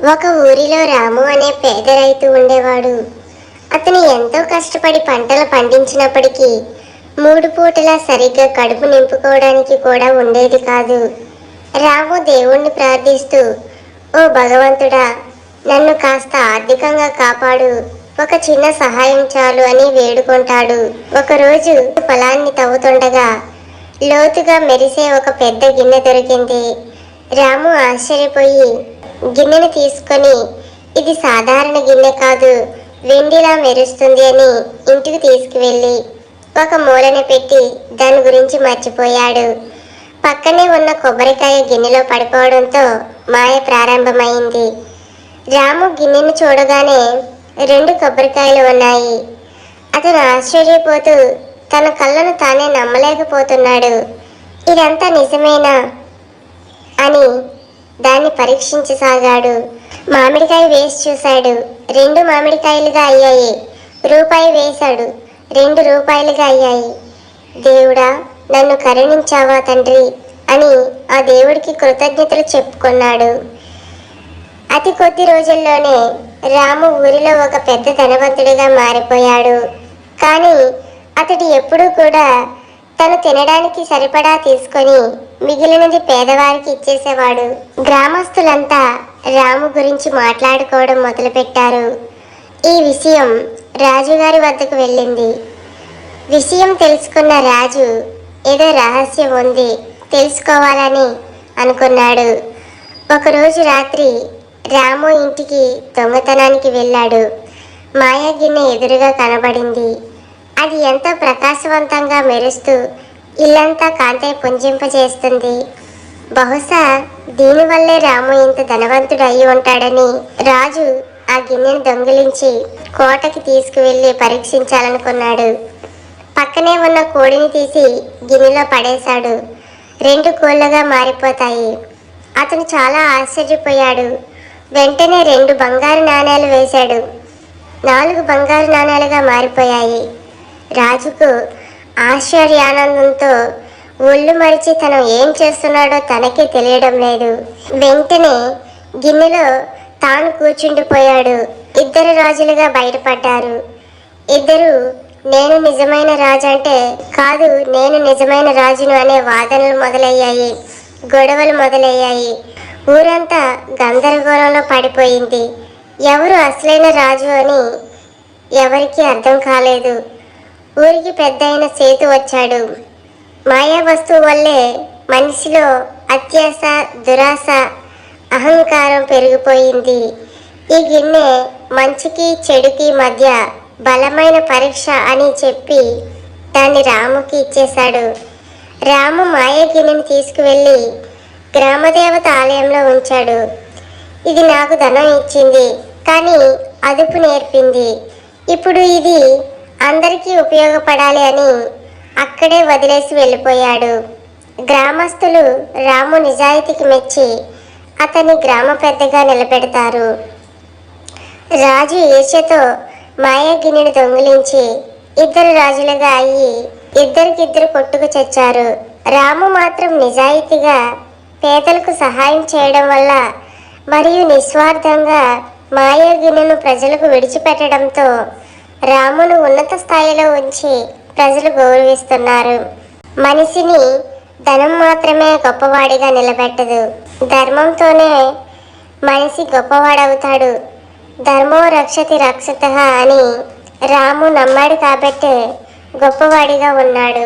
ఒక ఊరిలో రాము అనే పేద రైతు ఉండేవాడు. అతను ఎంతో కష్టపడి పంటలు పండించినప్పటికీ 3 పూటలా సరిగ్గా కడుపు నింపుకోవడానికి కూడా ఉండేది కాదు. రాము దేవుణ్ణి ప్రార్థిస్తూ, "ఓ భగవంతుడా, నన్ను కాస్త ఆర్థికంగా కాపాడు, ఒక చిన్న సహాయం చాలు" అని వేడుకుంటాడు. ఒకరోజు పొలాన్ని తవ్వుతుండగా లోతుగా మెరిసే ఒక పెద్ద గిన్నె దొరికింది. రాము ఆశ్చర్యపోయి గిన్నెను తీసుకొని, "ఇది సాధారణ గిన్నె కాదు, వెండిలా మెరుస్తుంది" అని ఇంటికి తీసుకువెళ్ళి ఒక మూలన పెట్టి దాని గురించి మర్చిపోయాడు. పక్కనే ఉన్న కొబ్బరికాయ గిన్నెలో పడిపోవడంతో మాయ ప్రారంభమైంది. రాము గిన్నెను చూడగానే 2 కొబ్బరికాయలు ఉన్నాయి. అతను ఆశ్చర్యపోతూ తన కళ్ళను తానే నమ్మలేకపోతున్నాడు. ఇదంతా నిజమేనా అని దాన్ని పరీక్షించసాగాడు. మామిడికాయ వేసి చూశాడు, 2 మామిడికాయలుగా అయ్యాయి. రూపాయి వేశాడు, 2 రూపాయలుగా అయ్యాయి. "దేవుడా, నన్ను కరుణించావా తండ్రి" అని ఆ దేవుడికి కృతజ్ఞతలు చెప్పుకున్నాడు. అతి కొద్ది రోజుల్లోనే రాము ఊరిలో ఒక పెద్ద ధనవంతుడిగా మారిపోయాడు. కానీ అతడు ఎప్పుడూ కూడా తను తినడానికి సరిపడా తీసుకొని మిగిలినది పేదవారికి ఇచ్చేసేవాడు. గ్రామస్తులంతా రాము గురించి మాట్లాడుకోవడం మొదలుపెట్టారు. ఈ విషయం రాజుగారి వద్దకు వెళ్ళింది. విషయం తెలుసుకున్న రాజు ఏదో రహస్యం ఉంది, తెలుసుకోవాలని అనుకున్నాడు. ఒకరోజు రాత్రి రాము ఇంటికి దొంగతనానికి వెళ్ళాడు. మాయా గిన్నె ఎదురుగా కనబడింది. అది ఎంతో ప్రకాశవంతంగా మెరుస్తూ ఇల్లంతా కాంతి పుంజింపజేస్తుంది. బహుశా దీనివల్లే రాము ఇంత ధనవంతుడు అయి ఉంటాడని రాజు ఆ గిన్నెను దొంగిలించి కోటకి తీసుకువెళ్ళి పరీక్షించాలనుకున్నాడు. పక్కనే ఉన్న కోడిని తీసి గిన్నెలో పడేశాడు. 2 కోళ్ళుగా మారిపోతాయి. అతను చాలా ఆశ్చర్యపోయాడు. వెంటనే 2 బంగారు నాణేలు వేశాడు. 4 బంగారు నాణేలుగా మారిపోయాయి. రాజుకు ఆశ్చర్యానందంతో ఒళ్ళు మరిచి తను ఏం చేస్తున్నాడో తనకే తెలియడం లేదు. వెంటనే గిన్నెలో తాను కూర్చుండిపోయాడు. 2 రాజులుగా బయటపడ్డారు. ఇద్దరు "నేను నిజమైన రాజు" అంటే "కాదు, నేను నిజమైన రాజును" అనే వాదనలు మొదలయ్యాయి. గొడవలు మొదలయ్యాయి. ఊరంతా గందరగోళంలో పడిపోయింది. ఎవరు అసలైన రాజు అని ఎవరికీ అర్థం కాలేదు. ఊరికి పెద్ద అయిన సేతు వచ్చాడు. మాయా వస్తువు వల్లే మనిషిలో అత్యాశ, దురాశ, అహంకారం పెరిగిపోయింది. ఈ గిన్నె మంచికి చెడుకి మధ్య బలమైన పరీక్ష అని చెప్పి దాన్ని రాముకి ఇచ్చేశాడు. రాము మాయ గిన్నెని తీసుకువెళ్ళి గ్రామదేవత ఆలయంలో ఉంచాడు. "ఇది నాకు ధనం ఇచ్చింది, కానీ అదుపు నేర్పింది. ఇప్పుడు ఇది అందరికీ ఉపయోగపడాలి" అని అక్కడే వదిలేసి వెళ్ళిపోయాడు. గ్రామస్తులు రాము నిజాయితీకి మెచ్చి అతన్ని గ్రామ పెద్దగా నిలబెడతారు. రాజు ఈర్ష్యతో మాయా గిన్నెను దొంగిలించి 2 రాజులుగా అయ్యి ఇద్దరికిద్దరు కొట్టుకు చచ్చారు. రాము మాత్రం నిజాయితీగా పేదలకు సహాయం చేయడం వల్ల మరియు నిస్వార్థంగా మాయా గిన్నెను ప్రజలకు విడిచిపెట్టడంతో రామును ఉన్నత స్థాయిలో ఉంచి ప్రజలు గౌరవిస్తున్నారు. మనిషిని ధనం మాత్రమే గొప్పవాడిగా నిలబెట్టదు, ధర్మంతోనే మనిషి గొప్పవాడవుతాడు. ధర్మో రక్షతి రక్షతః అని రాము నమ్మాడు కాబట్టే గొప్పవాడిగా ఉన్నాడు.